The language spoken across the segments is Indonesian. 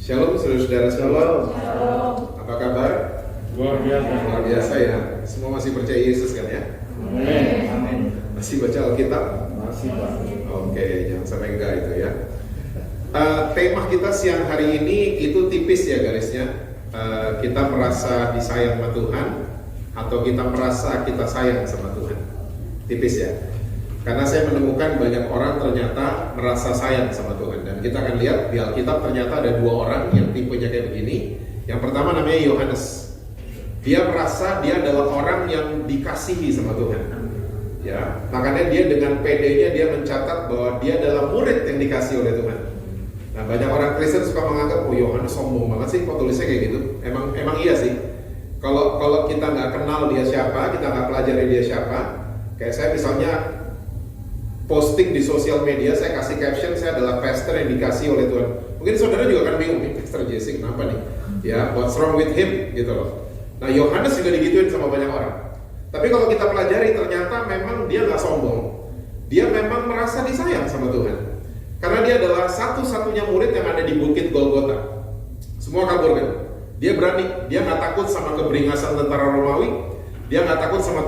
Shalom saudara-saudara sekalian. Shalom. Apa kabar? Luar biasa. Luar biasa ya. Semua masih percaya Yesus kan ya? Amin. Masih baca Alkitab? Masih Pak. Oke, jangan sampai enggak itu ya. Tema kita siang hari ini itu tipis ya garisnya. Kita merasa disayang sama Tuhan atau kita merasa kita sayang sama Tuhan. Tipis ya. Karena saya menemukan banyak orang ternyata merasa sayang sama Tuhan. Dan kita akan lihat di Alkitab ternyata ada dua orang yang tipenya kayak begini. Yang pertama namanya Yohanes. Dia merasa dia adalah orang yang dikasihi sama Tuhan. Ya, makanya dia dengan PD-nya dia mencatat bahwa dia adalah murid yang dikasihi oleh Tuhan. Nah, banyak orang Kristen suka menganggap, oh Yohanes sombong banget sih, kok tulisnya kayak gitu. Emang iya sih. Kalau kita nggak kenal dia siapa, kita nggak pelajari dia siapa. Kayak saya misalnya posting di sosial media, saya kasih caption, saya adalah pastor yang dikasihi oleh Tuhan. Mungkin saudara juga akan bingung, nih Pastor Jesse kenapa nih? Ya, what's wrong with him? Gitu loh. Nah, Yohanes juga digituin sama banyak orang. Tapi kalau kita pelajari, ternyata memang dia nggak sombong. Dia memang merasa disayang sama Tuhan. Karena dia adalah satu-satunya murid yang ada di Bukit Golgota. Semua kabur kan? Dia berani, dia nggak takut sama keberingasan tentara Romawi. Dia nggak takut sama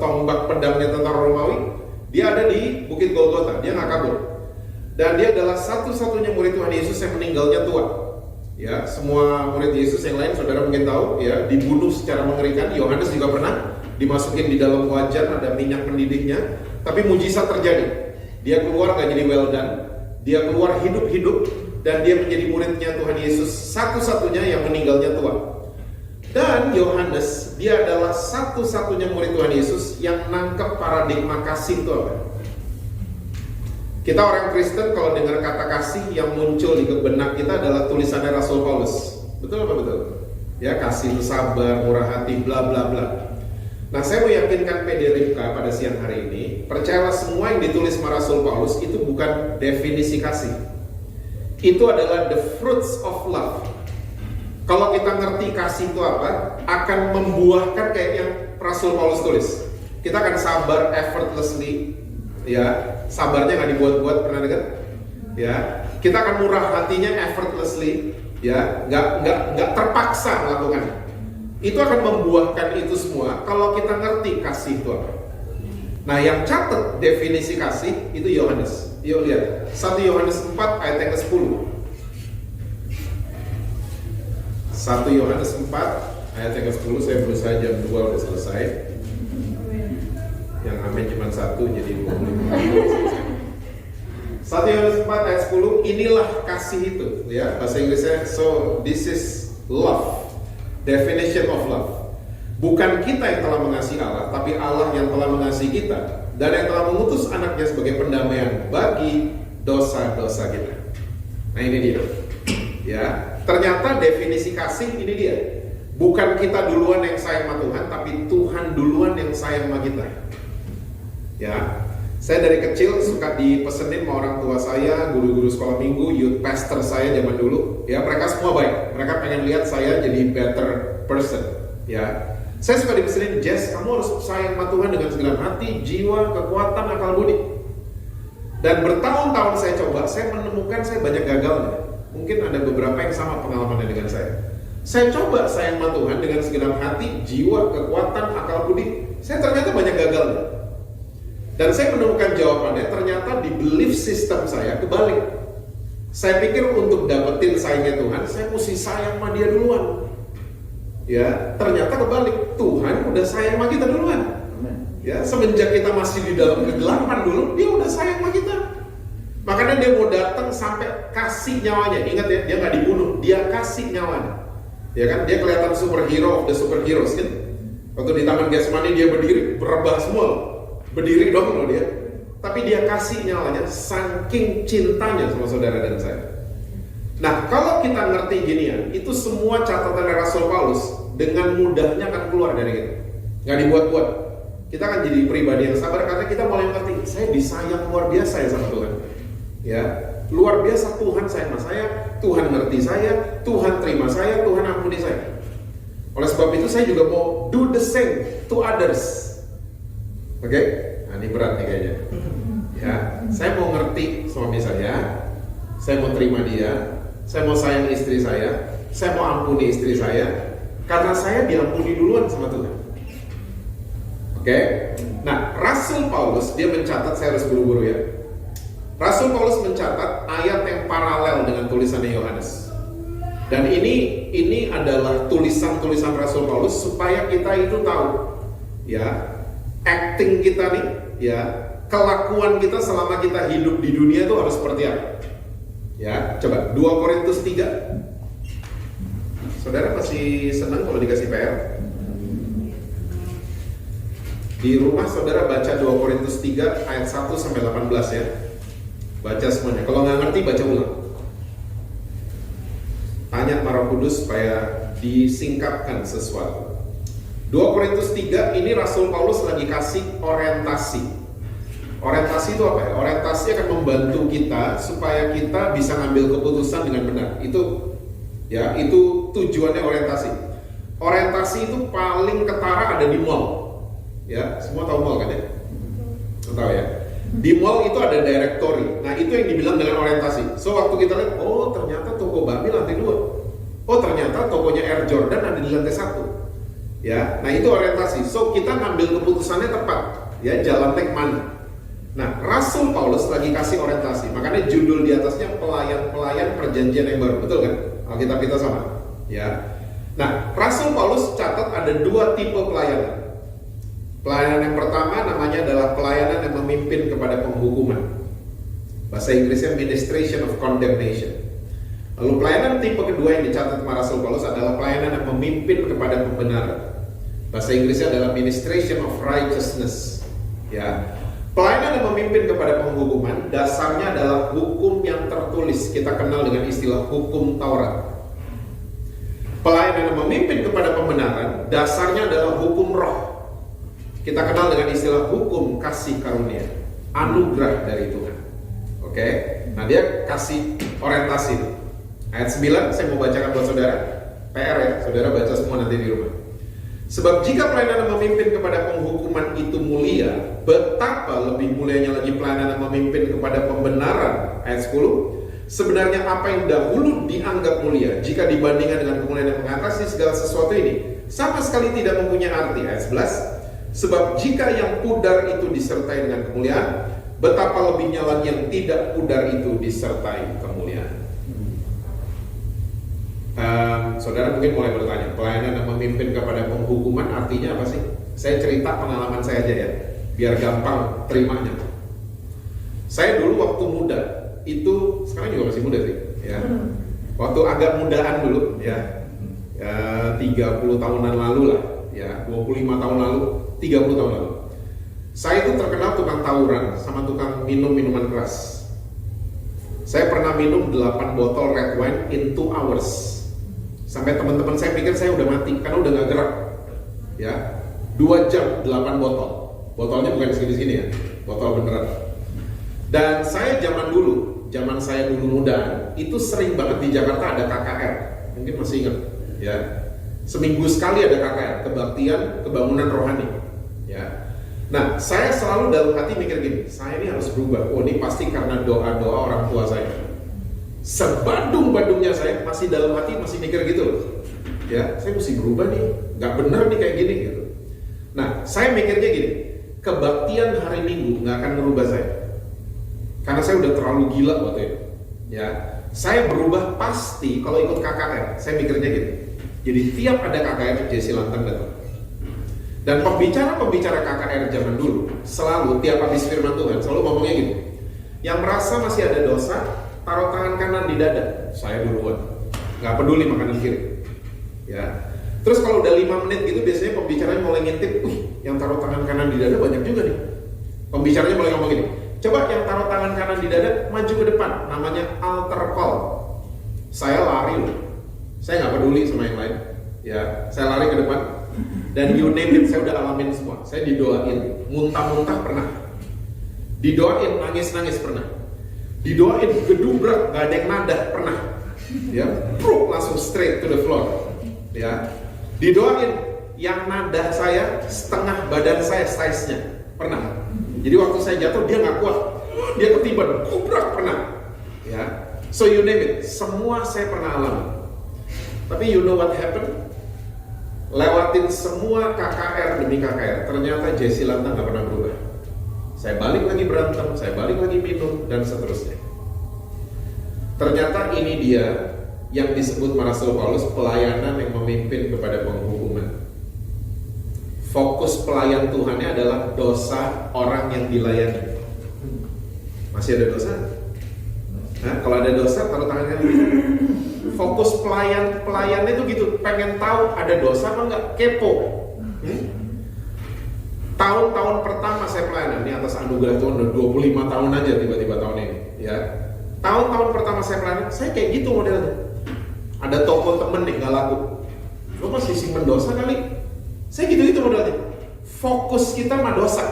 tombak pedangnya tentara Romawi. Dia ada di Bukit Golgota, dia nggak kabur. Dan dia adalah satu-satunya murid Tuhan Yesus yang meninggalnya tua. Ya, semua murid Yesus yang lain saudara mungkin tahu ya, dibunuh secara mengerikan. Yohanes juga pernah dimasukin di dalam wajan, ada minyak mendidihnya. Tapi mujizat terjadi. Dia keluar nggak jadi well done. Dia keluar hidup-hidup dan dia menjadi muridnya Tuhan Yesus, satu-satunya yang meninggalnya tua. Dan Yohanes, dia adalah satu-satunya murid Tuhan Yesus yang nangkep paradigma kasih itu apa? Kita orang Kristen kalau dengar kata kasih yang muncul di benak kita adalah tulisannya Rasul Paulus. Betul apa betul? Ya, kasih itu sabar, murah hati, bla bla bla. Nah, saya mau yakinkan PD Ripka pada siang hari ini, percayalah semua yang ditulis sama Rasul Paulus itu bukan definisi kasih. Itu adalah the fruits of love. Kalau kita ngerti kasih itu apa, akan membuahkan kayak yang Rasul Paulus tulis. Kita akan sabar effortlessly, ya, sabarnya nggak dibuat-buat, pernah dengar? Ya, kita akan murah hatinya effortlessly, ya, nggak terpaksa melakukan. Itu akan membuahkan itu semua kalau kita ngerti kasih itu apa. Nah, yang catat definisi kasih itu Yohanes. Yuk lihat, 1 Yohanes 4 ayat yang ke-10. 1 Yohanes 4 ayat yang ke-10, saya berusaha jam 2 udah selesai. Yang amin cuma 1 jadi 25. 1 Yohanes 4 ayat 10, inilah kasih itu ya, bahasa Inggrisnya, so this is love. Definition of love. Bukan kita yang telah mengasihi Allah, tapi Allah yang telah mengasihi kita dan yang telah mengutus anaknya sebagai pendamaian bagi dosa-dosa kita. Nah, ini dia. Ya, ternyata definisi kasih ini dia. Bukan kita duluan yang sayang sama Tuhan, tapi Tuhan duluan yang sayang sama kita. Ya, saya dari kecil suka dipesenin sama orang tua saya, guru-guru sekolah minggu, youth pastor saya zaman dulu. Ya, mereka semua baik. Mereka pengen lihat saya jadi better person. Ya, saya suka dipesenin, Jess, kamu harus sayang sama Tuhan dengan segenap hati, jiwa, kekuatan, akal budi. Dan bertahun-tahun saya coba, saya menemukan saya banyak gagalnya. Mungkin ada beberapa yang sama pengalamannya dengan saya. Saya coba sayang sama Tuhan dengan segenap hati, jiwa, kekuatan, akal budi. Saya ternyata banyak gagalnya. Dan saya menemukan jawabannya ternyata di belief system saya kebalik. Saya pikir untuk dapetin sayangnya Tuhan, saya mesti sayang sama dia duluan. Ya, ternyata kebalik. Tuhan udah sayang sama kita duluan. Ya, semenjak kita masih di dalam kegelapan dulu, dia udah sayang sama kita. Makanya dia mau datang sampai kasih nyawanya. Ingat ya, dia nggak dibunuh, dia kasih nyawanya. Ya kan, dia kelihatan superhero of the superheroes kan. Waktu di Taman Getsemani dia berdiri, berebah semua. Berdiri dong loh dia. Tapi dia kasih nyawanya saking cintanya sama saudara dan saya. Nah, kalau kita ngerti ginian, itu semua catatan dari Rasul Paulus dengan mudahnya akan keluar dari kita. Nggak dibuat-buat. Kita akan jadi pribadi yang sabar karena kita mulai ngerti, saya disayang luar biasa ya sama Tuhan. Ya, luar biasa Tuhan sayang sama saya, Tuhan ngerti saya, Tuhan terima saya, Tuhan ampuni saya. Oleh sebab itu saya juga mau do the same to others. Oke? Nah, ini berat nih kayaknya. Ya, saya mau ngerti suami saya mau terima dia, saya mau sayang istri saya mau ampuni istri saya, karena saya diampuni duluan sama Tuhan. Oke? Nah, Rasul Paulus, dia mencatat, saya harus buru-buru ya. Rasul Paulus mencatat ayat yang paralel dengan tulisannya Yohanes. Dan ini adalah tulisan-tulisan Rasul Paulus supaya kita itu tahu, ya, acting kita nih, ya, kelakuan kita selama kita hidup di dunia itu harus seperti apa. Ya, coba 2 Korintus 3. Saudara masih senang kalau dikasih PR? Di rumah saudara baca 2 Korintus 3 ayat 1 sampai 18 ya. Baca semuanya. Kalau nggak ngerti baca ulang. Tanya Roh Kudus supaya disingkapkan sesuatu. 2 Korintus 3 ini Rasul Paulus lagi kasih orientasi. Orientasi itu apa ya? Orientasi akan membantu kita supaya kita bisa ngambil keputusan dengan benar. Itu tujuannya orientasi. Orientasi itu paling ketara ada di mall. Ya, semua tahu mall kan ya? Tahu ya? Di mall itu ada directory. Nah, itu yang dibilang dengan orientasi. So, waktu kita lihat, oh ternyata toko Bami lantai 2. Oh ternyata tokonya Air Jordan ada di lantai 1. Ya, nah itu orientasi. So, kita ngambil keputusannya tepat. Ya, jalannya kemana? Nah, Rasul Paulus lagi kasih orientasi. Makanya judul di atasnya pelayan-pelayan perjanjian yang baru. Betul kan? Alkitab kita sama. Ya. Nah, Rasul Paulus catat ada 2 tipe pelayanan. Pelayanan yang pertama namanya adalah pelayanan yang memimpin kepada penghukuman. Bahasa Inggrisnya ministration of condemnation. Lalu pelayanan tipe kedua yang dicatat sama Rasul Paulus adalah pelayanan yang memimpin kepada pembenaran. Bahasa Inggrisnya adalah ministration of righteousness. Ya. Pelayanan yang memimpin kepada penghukuman dasarnya adalah hukum yang tertulis. Kita kenal dengan istilah hukum Taurat. Pelayanan yang memimpin kepada pembenaran dasarnya adalah hukum roh. Kita kenal dengan istilah hukum kasih karunia, anugerah dari Tuhan. Oke? Nah, dia kasih orientasi. Ayat 9 saya mau bacakan buat saudara. PR ya, saudara baca semua nanti di rumah. Sebab jika pelayanan yang memimpin kepada penghukuman itu mulia, betapa lebih mulianya lagi pelayanan yang memimpin kepada pembenaran. Ayat 10. Sebenarnya apa yang dahulu dianggap mulia, jika dibandingkan dengan kemuliaan yang mengatasi segala sesuatu ini, sama sekali tidak mempunyai arti. Ayat 11. Sebab jika yang pudar itu disertai dengan kemuliaan, betapa lebihnya lagi yang tidak pudar itu disertai kemuliaan. Saudara mungkin mulai bertanya, pelayanan yang memimpin kepada penghukuman artinya apa sih? Saya cerita pengalaman saya aja ya, biar gampang terimanya. Saya dulu waktu muda, itu sekarang juga masih muda sih, ya. Waktu agak mudaan dulu, ya 30 tahunan lalu lah, ya 25 tahun lalu, 30 tahun lalu. Saya itu terkenal tukang tawuran sama tukang minum minuman keras. Saya pernah minum 8 botol red wine in 2 hours. Sampai teman-teman saya pikir saya udah mati karena udah gak gerak. Ya, 2 jam 8 botol. Botolnya bukan segini-segini ya, botol beneran. Dan saya zaman saya dulu muda, itu sering banget di Jakarta ada KKR. Mungkin masih ingat, ya. Seminggu sekali ada KKR, kebaktian kebangunan rohani. Ya. Nah, saya selalu dalam hati mikir gini, saya ini harus berubah. Oh, ini pasti karena doa-doa orang tua saya. Sebandung-bandungnya saya masih dalam hati masih mikir gitu loh. Ya, saya mesti berubah nih, nggak benar nih kayak gini gitu. Nah, saya mikirnya gini, kebaktian hari Minggu nggak akan merubah saya, karena saya udah terlalu gila waktu itu. Ya, saya berubah pasti kalau ikut KKR. Saya mikirnya gitu. Jadi tiap ada KKR, Jesse Lantang datang. Dan pembicara-pembicara KKR zaman dulu selalu tiap habis firman Tuhan selalu ngomongnya gitu. Yang merasa masih ada dosa, taruh tangan kanan di dada. Saya duluan, nggak peduli makanan kiri. Ya. Terus kalau udah 5 menit gitu biasanya pembicaranya mulai ngintip, yang taruh tangan kanan di dada banyak juga nih. Pembicaranya mulai ngomong gini, coba yang taruh tangan kanan di dada maju ke depan, namanya altar call. Saya lari loh, saya nggak peduli sama yang lain. Ya, saya lari ke depan. Dan you name it, saya udah alamin semua. Saya didoain, muntah-muntah pernah. Didoain, nangis-nangis pernah. Didoain, gedubrak, gak ada yang nadah pernah. Ya, langsung straight to the floor. Ya, didoain, yang nadah saya setengah badan saya size-nya pernah. Jadi waktu saya jatuh dia nggak kuat, dia ketiban, gubrak pernah. Ya, So you name it, semua saya pernah alami. Tapi you know what happened? Lewatin semua KKR demi KKR, ternyata Jesse Lantang gak pernah berubah. Saya balik lagi berantem, saya balik lagi minum, dan seterusnya. Ternyata ini dia yang disebut Rasul Paulus pelayanan yang memimpin kepada penghukuman. Fokus pelayan Tuhannya adalah dosa orang yang dilayani. Masih ada dosa? Nah, kalau ada dosa, taruh tangannya dulu. Fokus pelayannya itu gitu, pengen tahu ada dosa apa enggak, kepo. Tahun-tahun pertama saya pelayanan, ini atas anugerah Tuhan udah 25 tahun aja tiba-tiba tahun ini, ya. Tahun-tahun pertama saya pelayanan, saya kayak gitu modelnya. Ada toko temen nih, gak laku. Lo masih simpen dosa kali? Saya gitu-gitu modelnya. Fokus kita mah dosa.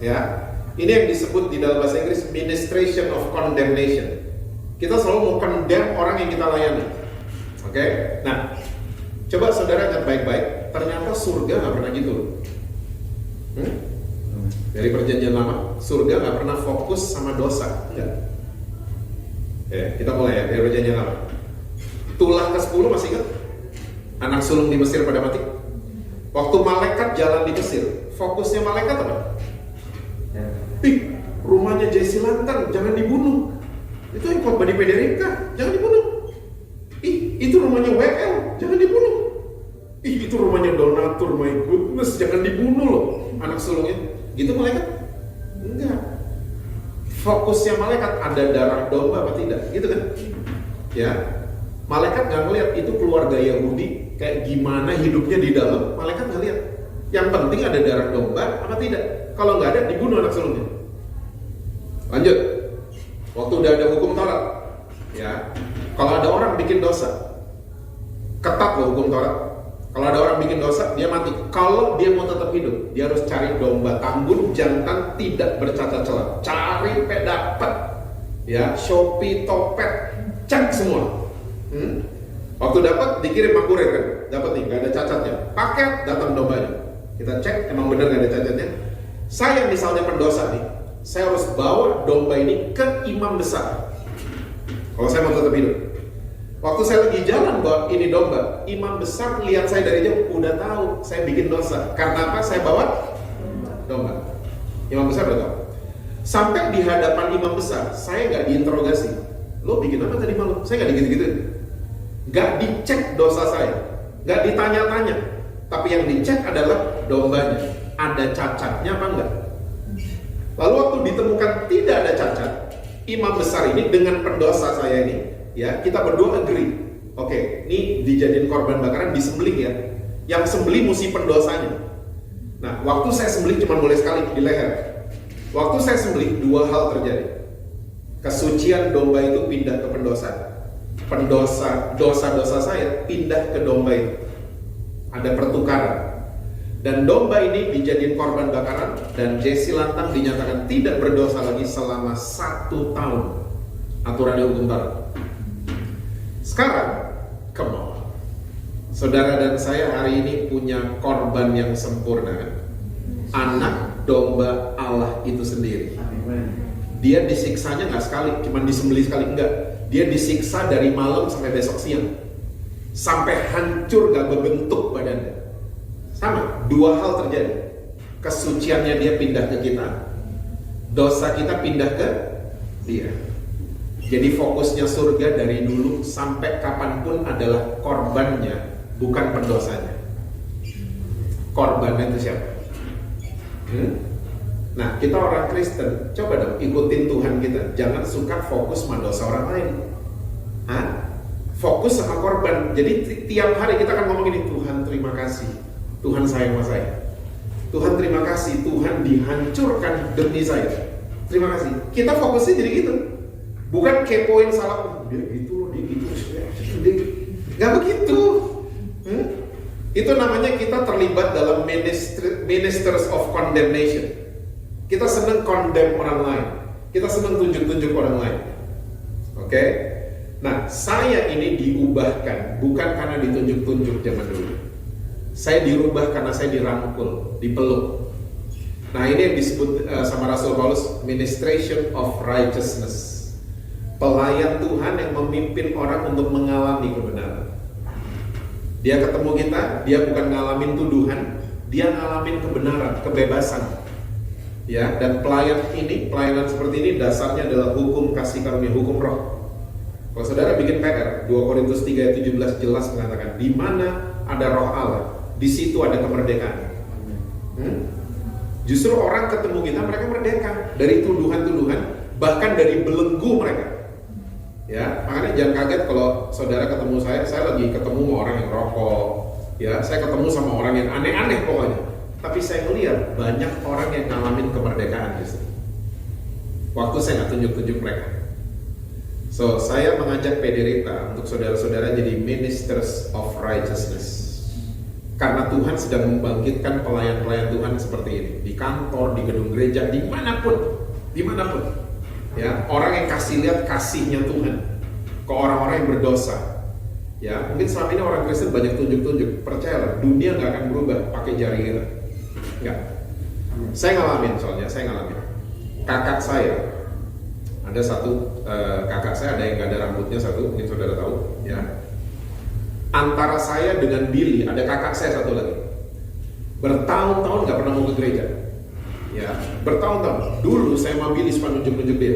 Ya. Ini yang disebut di dalam bahasa Inggris ministration of condemnation. Kita selalu mau condemn orang yang kita layani. Oke? Nah, coba saudara ingat baik-baik, ternyata surga gak pernah gitu loh. Dari perjanjian lama, surga gak pernah fokus sama dosa. Enggak. Kita mulai ya, dari perjanjian lama. Tulah ke-10 masih ingat? Anak sulung di Mesir pada mati. Waktu malaikat jalan di Mesir, fokusnya malaikat apa? Rumahnya Jesse Lantang, jangan dibunuh. Itu yang khotbah di PDRK, jangan dibunuh. Itu rumahnya WL, jangan dibunuh. Itu rumahnya donatur, my goodness, jangan dibunuh loh anak sulungnya. Gitu malaikat? Enggak. Fokusnya malaikat ada darah domba apa tidak, gitu kan? Ya. Malaikat nggak ngeliat itu keluarga Yahudi kayak gimana hidupnya di dalam, malaikat nggak lihat. Yang penting ada darah domba apa tidak. Kalau nggak ada, dibunuh anak sulungnya. Lanjut. Waktu udah ada hukum Taurat, ya. Kalau ada orang bikin dosa, ketat loh hukum Taurat. Kalau ada orang bikin dosa, dia mati. Kalau dia mau tetap hidup, dia harus cari domba tambun jantan tidak bercacat celah. Cari sampai dapat. Ya, Shopee, Topet, cek semua. Waktu dapat dikirim sama kurir kan, dapat nih, nggak ada cacatnya. Paket datang dombanya. Kita cek, emang benar nggak ada cacatnya. Saya misalnya pendosa nih, saya harus bawa domba ini ke imam besar. Kalau saya mau tetap hidup. Waktu saya lagi jalan bawa ini domba, imam besar lihat saya dari jauh, udah tahu saya bikin dosa. Karena apa? Saya bawa domba. Imam besar udah tahu. Sampai di hadapan imam besar, saya nggak diinterogasi. Lo bikin apa tadi malam? Saya nggak digitu-gituin. Nggak dicek dosa saya, nggak ditanya-tanya. Tapi yang dicek adalah dombanya. Ada cacatnya apa enggak? Lalu waktu ditemukan tidak ada cacat, imam besar ini dengan pendosa saya ini, ya, kita berdua agree. Oke, ini dijadiin korban bakaran, disembelih ya. Yang sembelih mesti pendosanya. Nah, waktu saya sembelih cuma boleh sekali di leher. Waktu saya sembelih, dua hal terjadi. Kesucian domba itu pindah ke pendosa. Dosa-dosa saya pindah ke domba itu. Ada pertukaran. Dan domba ini dijadiin korban bakaran, dan Jesse Lantang dinyatakan tidak berdosa lagi selama 1 tahun. Aturannya hukum Taurat. Sekarang, come on. Saudara dan saya hari ini punya korban yang sempurna kan? Anak domba Allah itu sendiri. Dia disiksanya nggak sekali, cuma disembelih sekali, enggak. Dia disiksa dari malam sampai besok siang, sampai hancur gak berbentuk badannya. Sama, dua hal terjadi. Kesuciannya dia pindah ke kita, dosa kita pindah ke dia. Jadi fokusnya surga dari dulu sampai kapanpun adalah korbannya, bukan pendosanya. Korbannya itu siapa? Nah, kita orang Kristen, coba dong ikutin Tuhan kita. Jangan suka fokus sama dosa orang lain. Fokus sama korban. Jadi tiap hari kita akan ngomong ini, Tuhan terima kasih, Tuhan sayang sama saya. Tuhan terima kasih, Tuhan dihancurkan demi saya. Terima kasih. Kita fokusnya jadi gitu. Bukan kepoin salah, dia gitu loh, dia gitu. Gak begitu. Itu namanya kita terlibat dalam ministers of condemnation. Kita senang condemn orang lain. Kita senang tunjuk-tunjuk orang lain. Oke? Nah, saya ini diubahkan bukan karena ditunjuk-tunjuk zaman dulu. Saya dirubah karena saya dirangkul, dipeluk. Nah, ini yang disebut sama Rasul Paulus ministration of righteousness. Pelayan Tuhan yang memimpin orang untuk mengalami kebenaran. Dia ketemu kita, dia bukan ngalamin tuduhan, dia ngalamin kebenaran, kebebasan. Ya, dan pelayanan seperti ini dasarnya adalah hukum kasih karunia, hukum roh. Kalau saudara bikin PR, 2 Korintus 3 ayat 17 jelas mengatakan, di mana ada roh Allah, di situ ada kemerdekaan. Justru orang ketemu kita, mereka merdeka dari tuduhan-tuduhan, bahkan dari belenggu mereka. Ya, makanya jangan kaget kalau saudara ketemu saya lagi ketemu sama orang yang rokok, ya, saya ketemu sama orang yang aneh-aneh pokoknya. Tapi saya melihat banyak orang yang ngalamin kemerdekaan justru. Waktu saya nggak tunjuk-tunjuk mereka. So, saya mengajak Pederita untuk saudara-saudara jadi ministers of righteousness. Karena Tuhan sedang membangkitkan pelayan-pelayan Tuhan seperti ini, di kantor, di gedung gereja, dimanapun. Ya, orang yang kasih lihat kasihnya Tuhan ke orang-orang yang berdosa. Ya, mungkin selama ini orang Kristen banyak tunjuk-tunjuk. Percayalah, dunia nggak akan berubah pakai jari kita. Nggak. Saya ngalamin. Kakak saya, ada satu kakak saya ada yang nggak ada rambutnya satu, mungkin saudara tahu. Ya. Antara saya dengan Billy, ada kakak saya satu lagi. Bertahun-tahun nggak pernah mau ke gereja. Ya, bertahun-tahun. Dulu saya sama Billy suka nunjuk-nunjuk dia.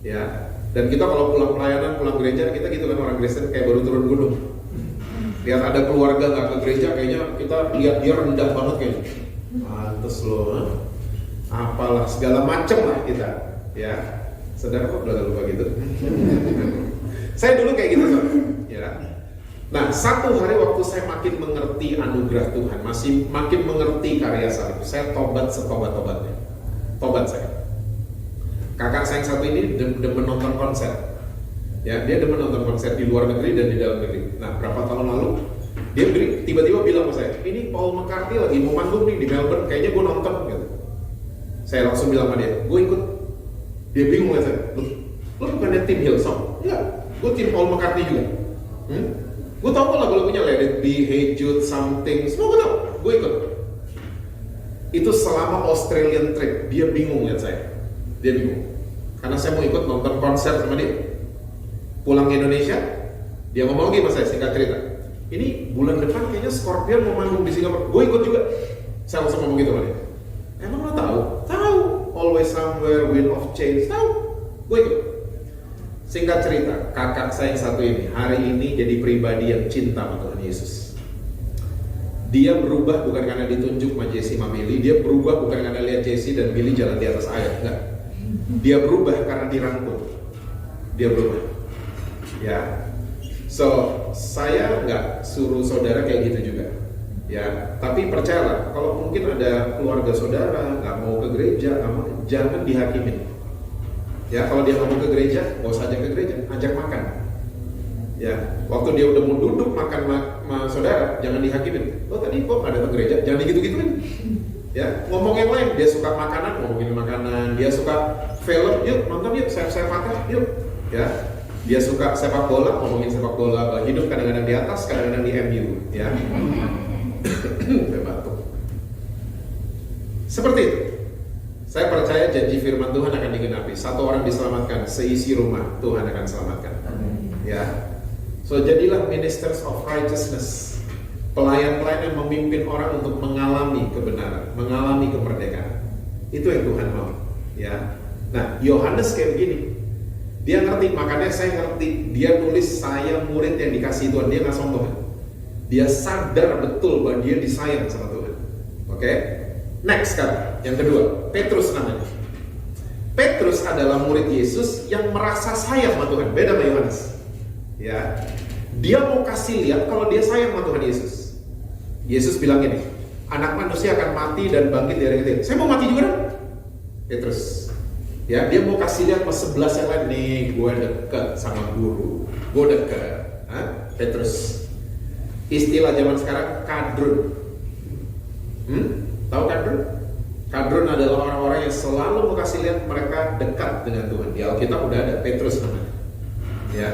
Ya, dan kita kalau pulang pelayanan, pulang gereja, kita gitu kan orang Kristen kayak baru turun gunung. Lihat ada keluarga nggak ke gereja, kayaknya kita lihat dia rendah banget kayaknya. Pantes loh, apalah segala macem lah kita. Ya, saudara kok udah lupa gitu. Saya dulu kayak gitu kan. Ya. Nah, satu hari waktu saya makin mengerti anugerah Tuhan, masih makin mengerti karya salib, saya tobat setobat-tobatnya. Tobat saya. Kakak saya yang satu ini demen nonton konser. Ya, dia demen nonton konser di luar negeri dan di dalam negeri. Nah, berapa tahun lalu dia tiba-tiba bilang sama saya, ini Paul McCartney lagi mau manggung nih di Melbourne, kayaknya gue nonton gitu. Saya langsung bilang sama dia, gue ikut. Dia bingung ya saya, lo bukannya tim Hillsong? Iya, gue tim Paul McCartney juga. Gue tau kok lagu-lagunya Let It Be, Hey Jude, Something, semua gue tau, gue ikut. Itu selama Australian trip, dia bingung lihat saya. Dia bingung, karena saya mau ikut nonton konser sama dia. Pulang ke Indonesia, dia ngomong lagi sama saya, singkat cerita, ini bulan depan kayaknya Scorpion mau manggung di Singapura, gue ikut juga. Saya langsung ngomong gitu sama dia, emang lo tahu? Tahu, Always Somewhere, Wind of Change, tahu, gue ikut. Singkat cerita, kakak saya yang satu ini hari ini jadi pribadi yang cinta sama Tuhan Yesus. Dia berubah bukan karena ditunjuk sama Jesse sama Billy, dia berubah bukan karena lihat Jesse dan Billy jalan di atas air, enggak. Dia berubah karena dirangkul. Dia berubah. Ya. So, saya nggak suruh saudara kayak gitu juga. Ya, tapi percayalah, kalau mungkin ada keluarga saudara nggak mau ke gereja, jangan dihakimin. Ya, kalau dia nggak mau ke gereja, nggak usah ajak ke gereja, ajak makan. Ya, waktu dia udah mau duduk makan sama saudara, jangan dihakimin. Lo tadi kok nggak datang ke gereja, jangan digitu-gituin. Ya, ngomong yang lain. Dia suka makanan, ngomongin makanan. Dia suka film, yuk nonton yuk, saya patah, yuk. Ya, dia suka sepak bola, ngomongin sepak bola. Hidup kadang-kadang di atas, kadang-kadang di MU. Ya, batuk. Seperti itu. Saya percaya janji firman Tuhan akan digenapi. Satu orang diselamatkan, seisi rumah Tuhan akan selamatkan. Ya. So jadilah ministers of righteousness. Pelayan-pelayan yang memimpin orang untuk mengalami kebenaran, mengalami kemerdekaan. Itu yang Tuhan mau. Ya. Nah, Yohanes kayak begini. Dia ngerti, makanya saya ngerti. Dia nulis saya murid yang dikasih Tuhan. Dia nggak sombong. Dia sadar betul bahwa dia disayang sama Tuhan. Oke? Next sekarang, yang kedua, Petrus namanya. Petrus adalah murid Yesus yang merasa sayang sama Tuhan, beda sama Yohanes. Ya, dia mau kasih lihat kalau dia sayang sama Tuhan Yesus. Yesus bilang gini, anak manusia akan mati dan bangkit dari ketiga. Saya mau mati juga dong. Petrus, ya dia mau kasih lihat sama 11 yang lain nih, gue deket sama guru, gue deket. Petrus, istilah zaman sekarang kadrun. Tahu kadrun? Kadrun adalah orang-orang yang selalu mau kasih lihat mereka dekat dengan Tuhan. Di Alkitab udah ada Petrus namanya. Ya.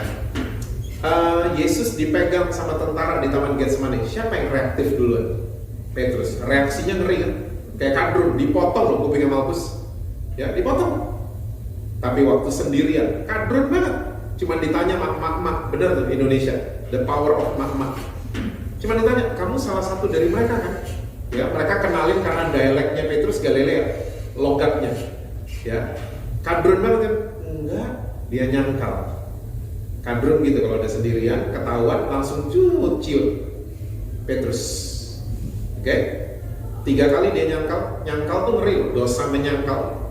Yesus dipegang sama tentara di Taman Getsemani. Siapa yang reaktif duluan? Petrus. Reaksinya ngeri kan? Kayak kadrun, dipotong loh kupingnya Malkus. Ya, dipotong. Tapi waktu sendirian, kadrun banget. Cuman ditanya mak, benar tuh Indonesia, the power of mak. Cuman ditanya, kamu salah satu dari mereka kan? Ya, mereka kenalin karena dialeknya Petrus Galilea, logatnya. Ya, kadrun banget kan? Enggak, dia nyangkal. Kadrun gitu kalau ada sendirian, ketahuan langsung ciut Petrus. Oke? 3 kali dia nyangkal tuh ngeri loh, dosa menyangkal.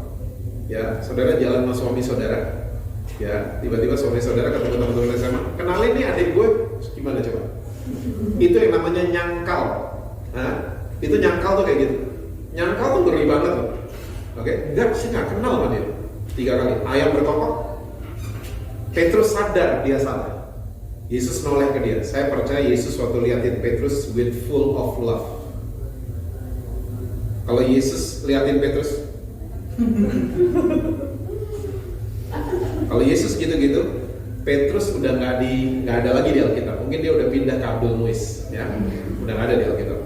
Ya, saudara jalan sama suami saudara, ya tiba-tiba suami saudara ketemu teman-teman SMA, kenalin nih adik gue, gimana coba? Itu yang namanya nyangkal. Nah, itu nyangkal tuh kayak gitu. Nyangkal tuh ngeri banget loh. Oke, enggak sih nggak kenal sama dia. 3 kali ayam berkokok. Petrus sadar dia salah. Yesus noleh ke dia. Saya percaya Yesus waktu liatin Petrus with full of love. Kalau Yesus liatin Petrus, kalau Yesus gitu-gitu, Petrus udah nggak ada lagi di Alkitab. Mungkin dia udah pindah ke Abdul Muiz, ya, udah nggak ada di Alkitab.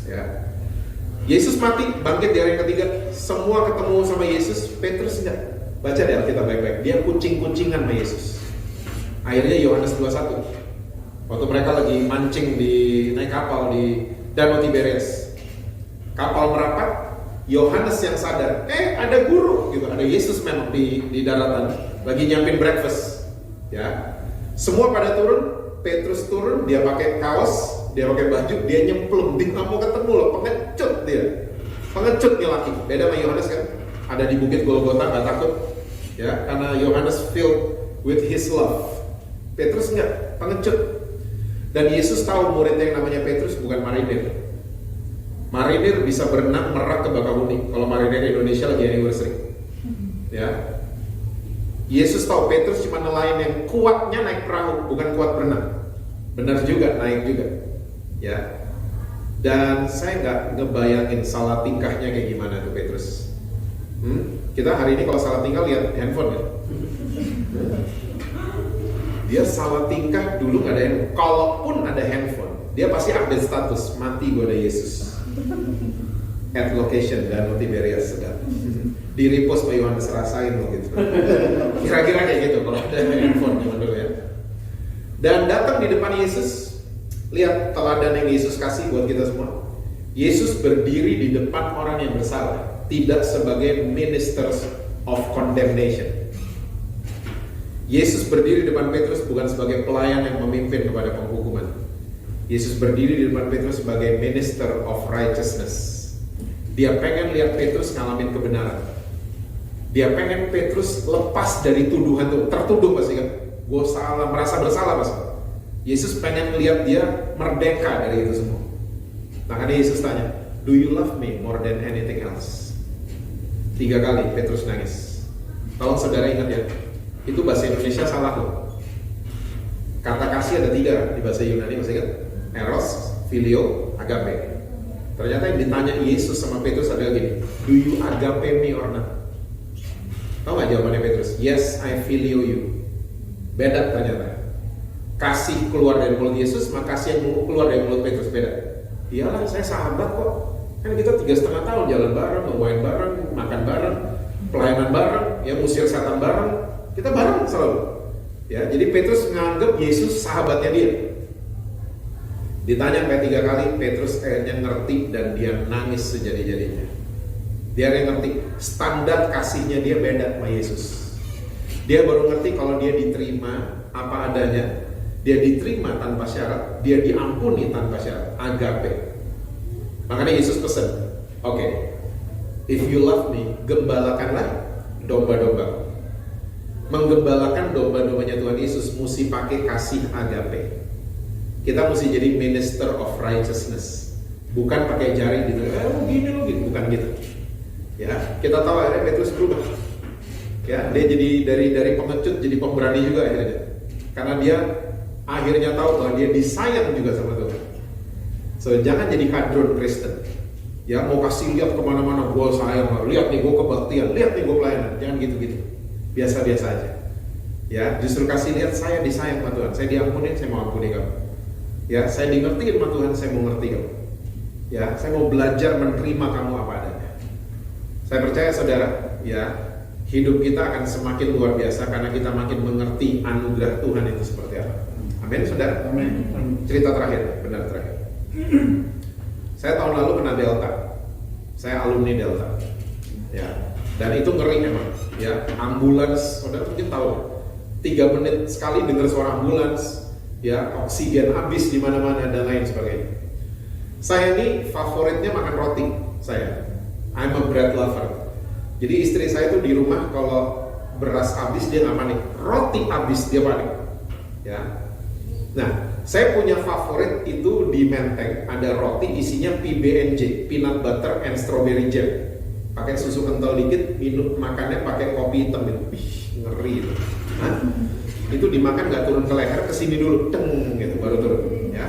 Ya, Yesus mati, bangkit di hari yang ketiga. Semua ketemu sama Yesus, Petrus enggak. Baca di Alkitab baik-baik. Dia kucing-kucingan sama Yesus. Akhirnya Yohanes 21. Waktu mereka lagi mancing naik kapal di Danau Tiberias, kapal merapat. Yohanes yang sadar, ada guru gitu, ada Yesus memang di daratan lagi nyiapin breakfast, ya. Semua pada turun, Petrus turun, dia pakai kaos, dia pakai baju, dia nyemplung, dia nggak mau ketemu loh, pengecut nih laki. Beda sama Yohanes kan, ada di bukit Golgota nggak takut, ya, karena Yohanes filled with his love. Petrus nggak, pengecut. Dan Yesus tahu muridnya yang namanya Petrus bukan marinir. Marinir bisa berenang merak ke Bakahuni. Kalau marinir Indonesia lagi anniversary, ya. Yesus tahu Petrus cuma nelayan yang kuatnya naik perahu, bukan kuat berenang. Benar juga, naik juga, ya. Dan saya nggak ngebayangin salah tingkahnya kayak gimana tuh Petrus. Kita hari ini kalau salah tingkah lihat handphone ya. Dia salah tingkah dulu nggak ada handphone. Kalaupun ada handphone, dia pasti update status, mati gue ada Yesus. At location Danau Tiberias sedang di repost Pak Yohanes, rasain lo gitu. Kira-kira kayak gitu kalau ada handphone zaman dulu ya. Dan datang di depan Yesus. Lihat teladan yang Yesus kasih buat kita semua. Yesus berdiri di depan orang yang bersalah, tidak sebagai ministers of condemnation. Yesus berdiri di depan Petrus bukan sebagai pelayan yang memimpin kepada penghukuman. Yesus berdiri di depan Petrus sebagai minister of righteousness. Dia pengen lihat Petrus ngalamin kebenaran. Dia pengen Petrus lepas dari tuduhan tuh. Tertuduh pasti kan, gue salah, merasa bersalah pasti. Yesus pengen lihat dia merdeka dari itu semua. Makanya Yesus tanya, do you love me more than anything else? 3 kali Petrus nangis. Tolong saudara ingat ya, itu bahasa Indonesia salah loh. Kata kasih ada 3 di bahasa Yunani, masih ingat? Eros, Filio, Agape. Ternyata yang ditanya Yesus sama Petrus adalah gini, do you agape me or not? Tahu gak jawabannya Petrus? Yes, I filio you. Beda ternyata. Kasih keluar dari mulut Yesus, maka kasih yang keluar dari mulut Petrus beda. Iyalah, saya sahabat kok. Kan kita 3,5 tahun jalan bareng, main bareng, makan bareng, pelayanan bareng, ya musir setan bareng. Kita bareng selalu. Ya, jadi Petrus menganggap Yesus sahabatnya dia. Ditanya sampai 3 kali, Petrus akhirnya ngerti dan dia nangis sejadi-jadinya. Dia yang ngerti standar kasihnya dia beda sama Yesus. Dia baru ngerti kalau dia diterima apa adanya, dia diterima tanpa syarat, dia diampuni tanpa syarat, agape. Makanya Yesus pesan, oke, if you love me, gembalakanlah domba-domba. Menggembalakan domba-dombanya Tuhan Yesus mesti pakai kasih agape. Kita mesti jadi minister of righteousness, bukan pakai jari gitu. Gini lo gitu, bukan gitu. Ya, kita tahu akhirnya Petrus berubah. Ya, dia jadi dari pengecut jadi pemberani juga akhirnya. Karena dia akhirnya tahu bahwa dia disayang juga sama Tuhan. So jangan jadi kadrun Kristen. Ya, mau kasih lihat kemana-mana, gue sayang, lihat nih gue kebaktian, lihat nih gue pelayanan. Jangan gitu-gitu. Biasa-biasa aja. Ya, justru kasih lihat saya disayang sama Tuhan. Saya diampuni, saya mau ampuni kamu. Ya, saya dimengerti sama Tuhan, saya mau ngerti kamu. Ya, saya mau belajar menerima kamu apa adanya. Saya percaya saudara, ya, hidup kita akan semakin luar biasa karena kita makin mengerti anugerah Tuhan itu seperti apa. Amin, saudara. Amin. Cerita terakhir, benar terakhir. Saya tahun lalu kena Delta. Saya alumni Delta. Ya, dan itu ngeri emang. Ya, ambulans, saudara mungkin tahu. 3 menit sekali dengar suara ambulans, ya, oksigen habis di mana-mana dan lain sebagainya. Saya ini favoritnya makan roti. I'm a bread lover. Jadi istri saya tuh di rumah kalau beras habis dia nggak panik, roti habis dia panik. Ya, nah saya punya favorit itu di Menteng ada roti isinya PB&J, peanut butter and strawberry jam. Pakai susu kental dikit, minum makannya pakai kopi hitam itu, ngeri itu. Nah, itu dimakan nggak turun ke leher, kesini dulu, teng gitu baru turun. Ya,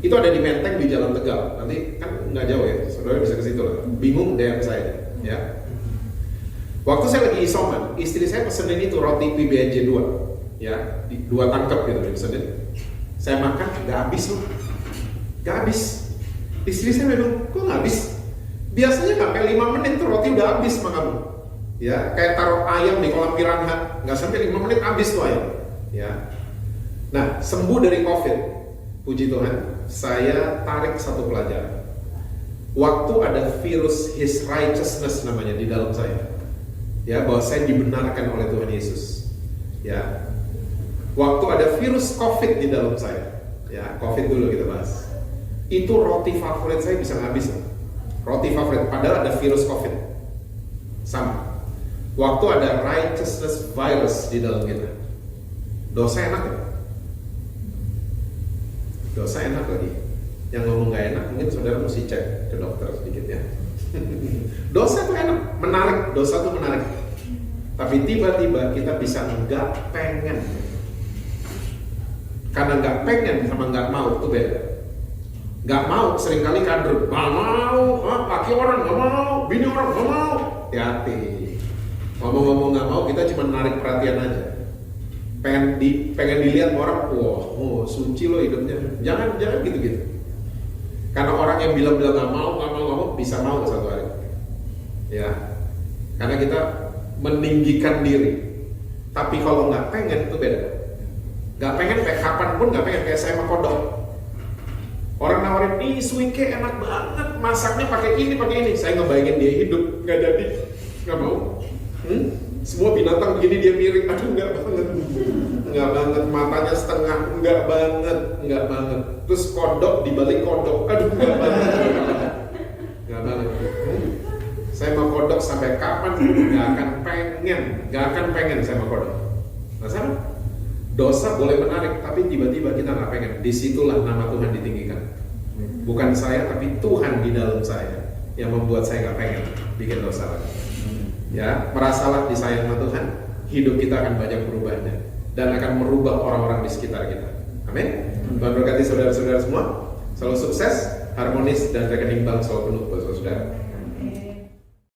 itu ada di Menteng di Jalan Tegal. Nanti kan nggak jauh ya, saudara bisa ke situ lah. Bingung DM saya, ya. Waktu saya lagi isoman, istri saya pesenin itu roti PB&J 2, ya, 2 tangkap gitu dipesenin. Saya makan, nggak habis loh, nggak habis. Istri saya bilang, kok nggak habis? Biasanya nggak sampai 5 menit tuh roti udah habis sama kamu. Ya, kayak taruh ayam di kolam piranha, nggak sampai 5 menit habis tuh ayam. Ya, nah sembuh dari COVID, puji Tuhan, saya tarik satu pelajaran. Waktu ada virus His Righteousness namanya di dalam saya, ya, bahwa saya dibenarkan oleh Tuhan Yesus. Ya, waktu ada virus COVID di dalam saya, ya, COVID dulu kita bahas. Itu roti favorit saya bisa habis. Roti favorit, padahal ada virus COVID. Sama. Waktu ada righteousness virus di dalam kita, dosa enak ya? Dosa enak lagi. Yang ngomong gak enak mungkin saudara mesti cek ke dokter sedikit ya. Dosa tuh enak, menarik, dosa tuh menarik. Tapi tiba-tiba kita bisa nggak pengen. Karena nggak pengen sama nggak mau itu beda. Nggak mau seringkali kader, nggak mau, laki orang nggak mau, bini orang nggak mau. Hati-hati. Ngomong-ngomong nggak mau, kita cuma narik perhatian aja. Pengen dilihat orang, wah, suci lo hidupnya. Jangan gitu-gitu. Karena orang yang bilang-bilang nggak mau, bisa mau satu hari. Ya, karena kita meninggikan diri. Tapi kalau nggak pengen itu beda. Nggak pengen kayak kapanpun nggak pengen, kayak saya sama kodok. Orang nawarin, nih suike enak banget, masaknya pakai ini. Saya ngebayangin dia hidup, nggak jadi, nggak mau. Semua binatang begini dia miring, aduh nggak banget, matanya setengah, nggak banget. Terus kodok dibalik kodok, aduh nggak banget. Saya mau kodok sampai kapan nggak akan pengen saya mau kodok. Nah sama, dosa boleh menarik, tapi tiba-tiba kita nggak pengen. Disitulah nama Tuhan ditinggikan. Bukan saya, tapi Tuhan di dalam saya yang membuat saya nggak pengen bikin dosa lagi. Ya, merasalah disayang sama Tuhan, hidup kita akan banyak berubahnya dan akan merubah orang-orang di sekitar kita. Amin. Tuhan berkati saudara-saudara semua, selalu sukses, harmonis, dan rekening bank selalu penuh buat saudara.